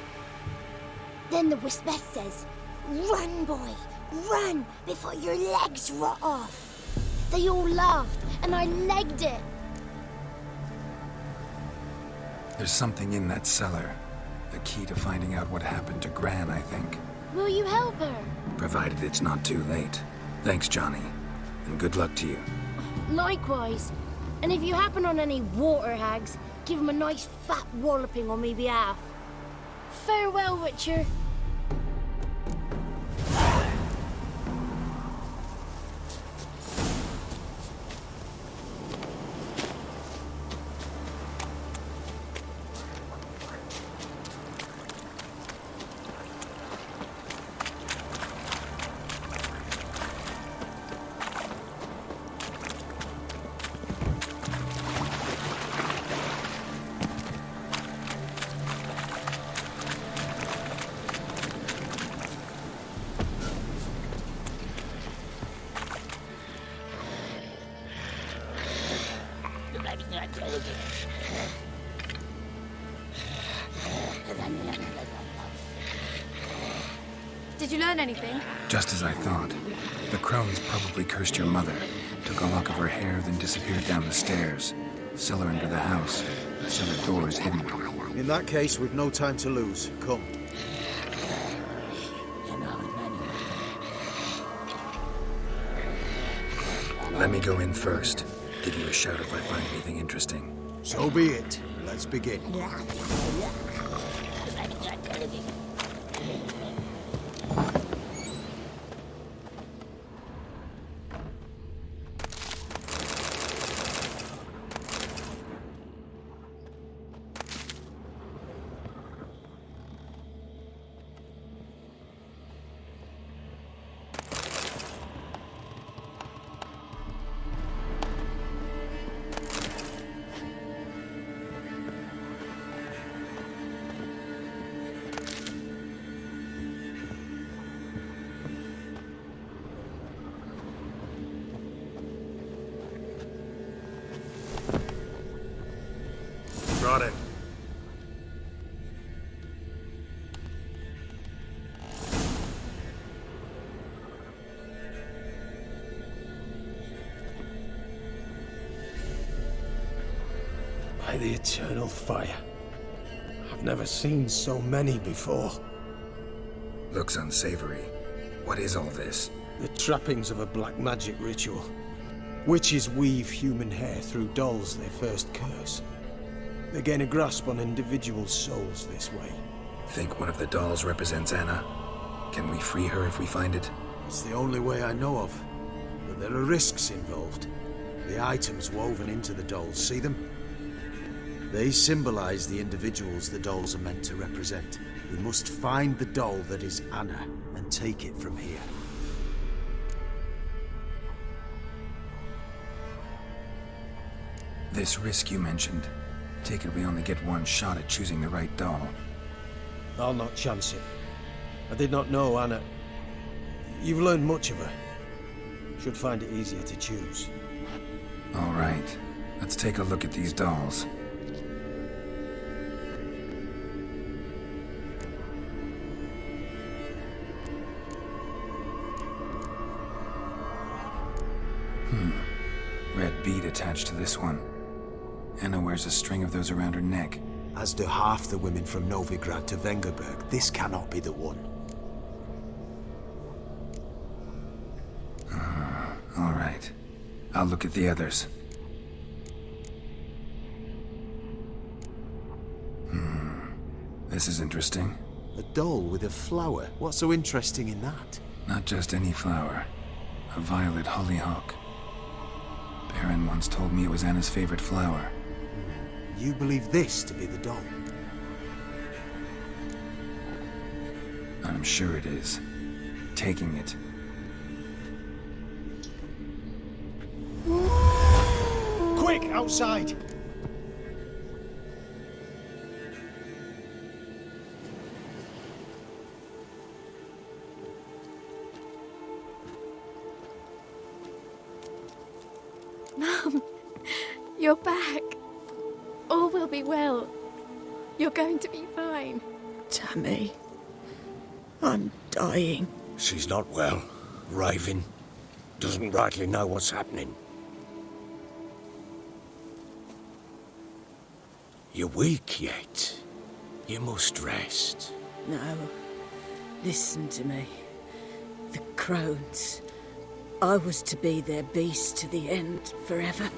Then the Wispeth says, run, boy, run before your legs rot off. They all laughed and I legged it. There's something in that cellar. The key to finding out what happened to Gran, I think. Will you help her? Provided it's not too late. Thanks, Johnny. And good luck to you. Likewise. And if you happen on any water hags, give them a nice fat walloping on me behalf. Farewell, Witcher. Did you learn anything? Just as I thought. The crones probably cursed your mother, took a lock of her hair, then disappeared down the stairs. Sell her into the house. The cellar door is hidden. In that case, we've no time to lose. Come. Let me go in first. Give you a shout if I find anything interesting. So be it. Let's begin. Brought it. By the eternal fire. I've never seen so many before. Looks unsavory. What is all this? The trappings of a black magic ritual. Witches weave human hair through dolls they first curse. They gain a grasp on individual souls this way. Think one of the dolls represents Anna? Can we free her if we find it? It's the only way I know of. But there are risks involved. The items woven into the dolls, see them? They symbolize the individuals the dolls are meant to represent. We must find the doll that is Anna and take it from here. This risk you mentioned. Take it we only get one shot at choosing the right doll. I'll not chance it. I did not know Anna. You've learned much of her. Should find it easier to choose. All right. Let's take a look at these dolls. Red bead attached to this one. Anna wears a string of those around her neck. As do half the women from Novigrad to Vengerberg. This cannot be the one. All right. I'll look at the others. This is interesting. A doll with a flower. What's so interesting in that? Not just any flower. A violet hollyhock. Baron once told me it was Anna's favorite flower. You believe this to be the doll? I'm sure it is. Taking it. Quick, outside! Mum, you're back. All will be well. You're going to be fine. Tammy, I'm dying. She's not well. Raving. Doesn't rightly know what's happening. You're weak yet. You must rest. No. Listen to me. The crones. I was to be their beast to the end, forever.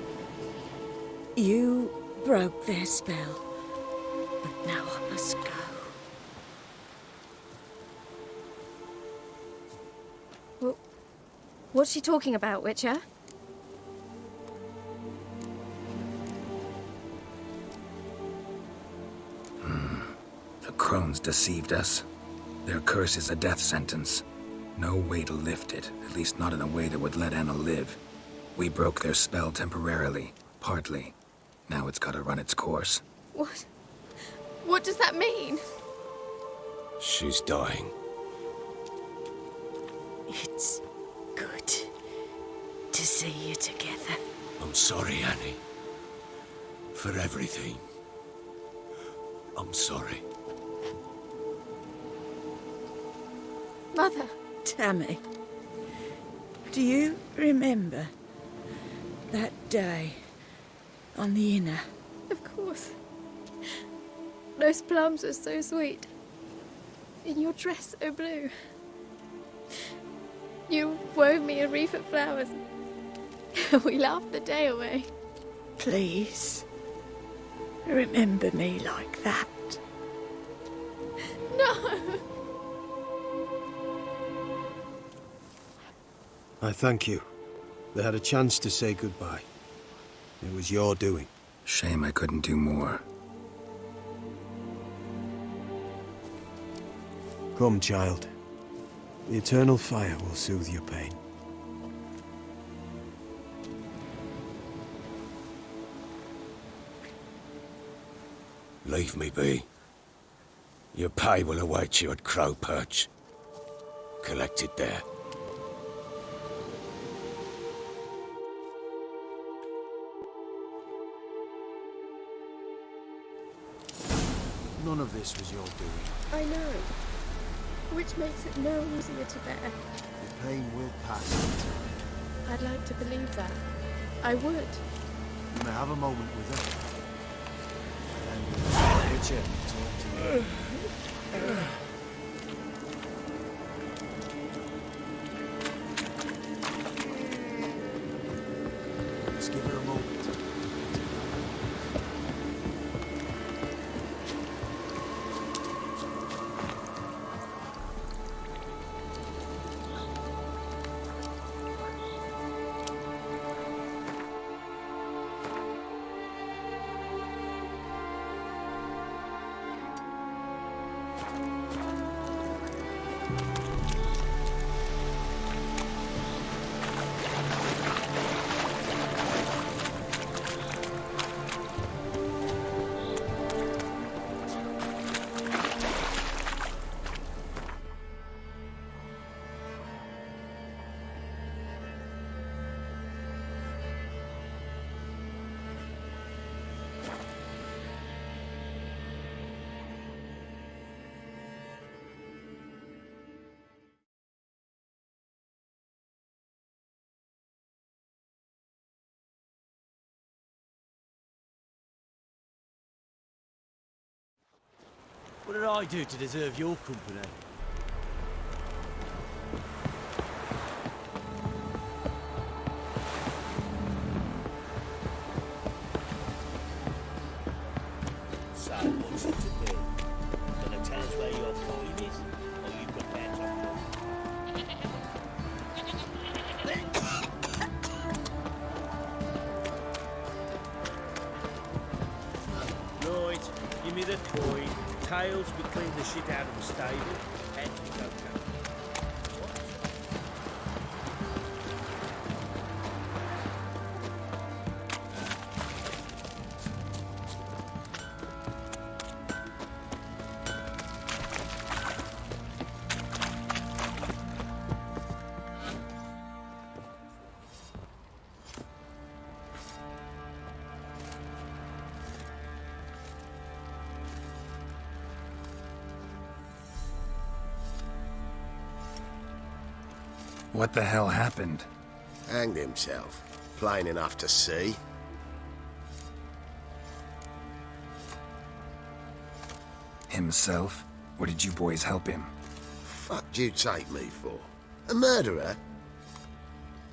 You broke their spell. But now I must go. Well, what's she talking about, Witcher? The crones deceived us. Their curse is a death sentence. No way to lift it, at least not in a way that would let Anna live. We broke their spell temporarily, partly. Now it's gotta run its course. What? What does that mean? She's dying. It's good to see you together. I'm sorry, Annie. For everything. I'm sorry. Mother. Tammy, do you remember that day on the Inner? Of course. Those plums were so sweet. And your dress so blue. You wove me a wreath of flowers. We laughed the day away. Please, remember me like that. No! I thank you. They had a chance to say goodbye. It was your doing. Shame I couldn't do more. Come, child. The eternal fire will soothe your pain. Leave me be. Your pay will await you at Crow Perch. Collect it there. None of this was your doing. I know. Which makes it no easier to bear. The pain will pass in time. I'd like to believe that. I would. You may have a moment with her. And Richard, talk to me. Let's give her a moment. What did I do to deserve your company? So, what's it to do? Gonna tell us where your coin is? Or you prepared to? Right, give me the coin. Tails, we clean the shit out of the stable. Heads, we go camping. What the hell happened? Hanged himself. Plain enough to see. Himself? Or did you boys help him? Fuck do you take me for? A murderer?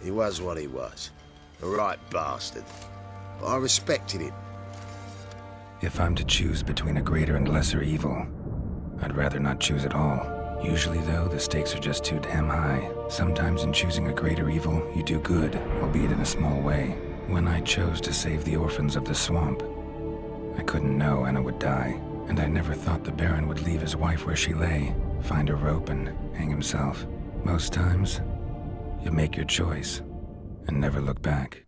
He was what he was. A right bastard. But I respected him. If I'm to choose between a greater and lesser evil, I'd rather not choose at all. Usually, though, the stakes are just too damn high. Sometimes in choosing a greater evil, you do good, albeit in a small way. When I chose to save the orphans of the swamp, I couldn't know Anna would die, and I never thought the Baron would leave his wife where she lay, find a rope and hang himself. Most times, you make your choice and never look back.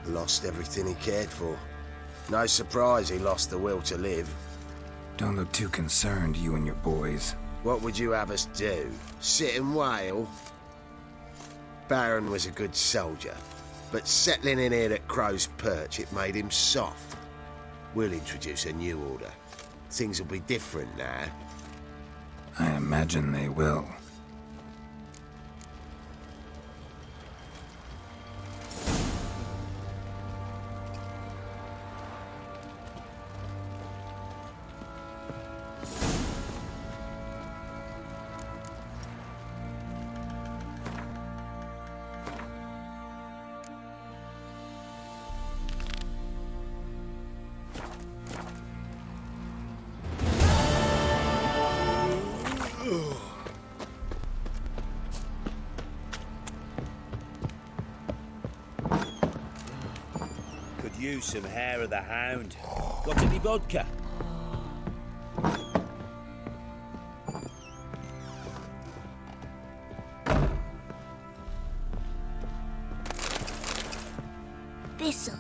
Lost everything he cared for. No surprise he lost the will to live. Don't look too concerned, you and your boys. What would you have us do? Sit and wail? Baron was a good soldier. But settling in here at Crow's Perch, it made him soft. We'll introduce a new order. Things will be different now. I imagine they will. Could use some hair of the hound. Got any vodka? Thistle.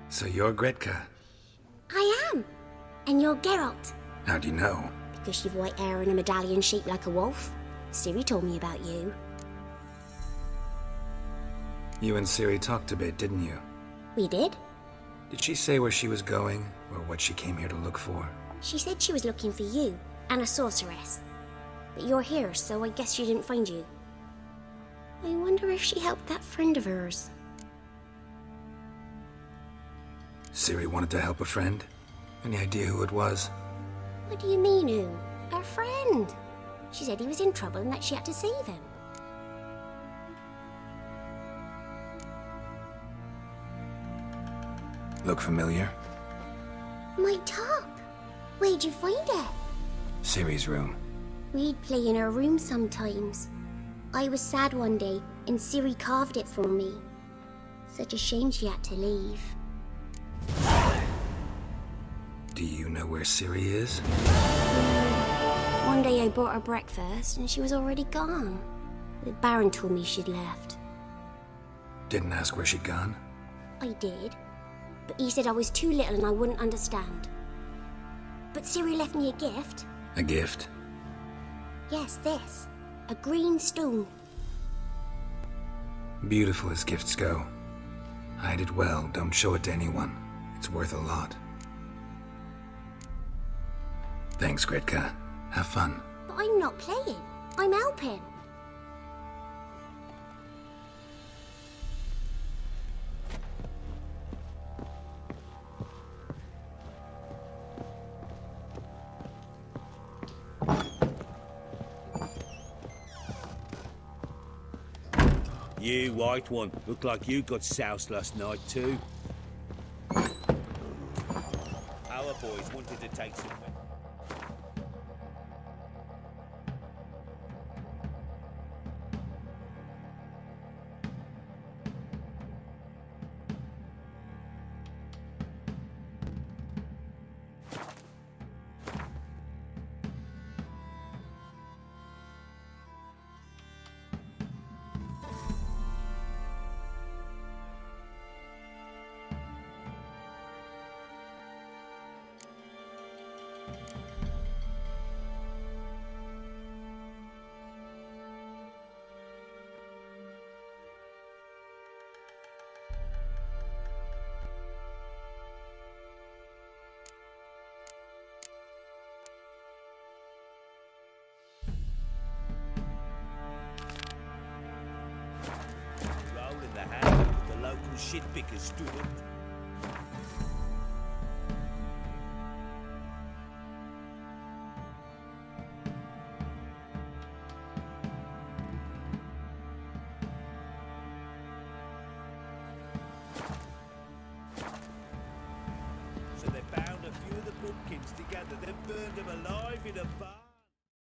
So you're Gretka. I am. And you're Geralt. How do you know? Because you've white hair and a medallion shaped like a wolf. Ciri told me about you. You and Ciri talked a bit, didn't you? We did. Did she say where she was going, or what she came here to look for? She said she was looking for you, and a sorceress. But you're here, so I guess she didn't find you. I wonder if she helped that friend of hers. Ciri wanted to help a friend? Any idea who it was? What do you mean, who? Her friend. She said he was in trouble and that she had to save him. Look familiar? My top. Where'd you find it? Ciri's room. We'd play in her room sometimes. I was sad one day, and Ciri carved it for me. Such a shame she had to leave. Do you know where Ciri is? One day I bought her breakfast, and she was already gone. The Baron told me she'd left. Didn't ask where she'd gone? I did, but he said I was too little and I wouldn't understand. But Ciri left me a gift. A gift? Yes, this. A green stone. Beautiful as gifts go. Hide it well, don't show it to anyone. It's worth a lot. Thanks, Gretka. Have fun. But I'm not playing. I'm helping. You, white one, look like you got soused last night too. Our boys wanted to take some... The local shitpickers stood up. So they bound a few of the pumpkins together, then burned them alive in a bar.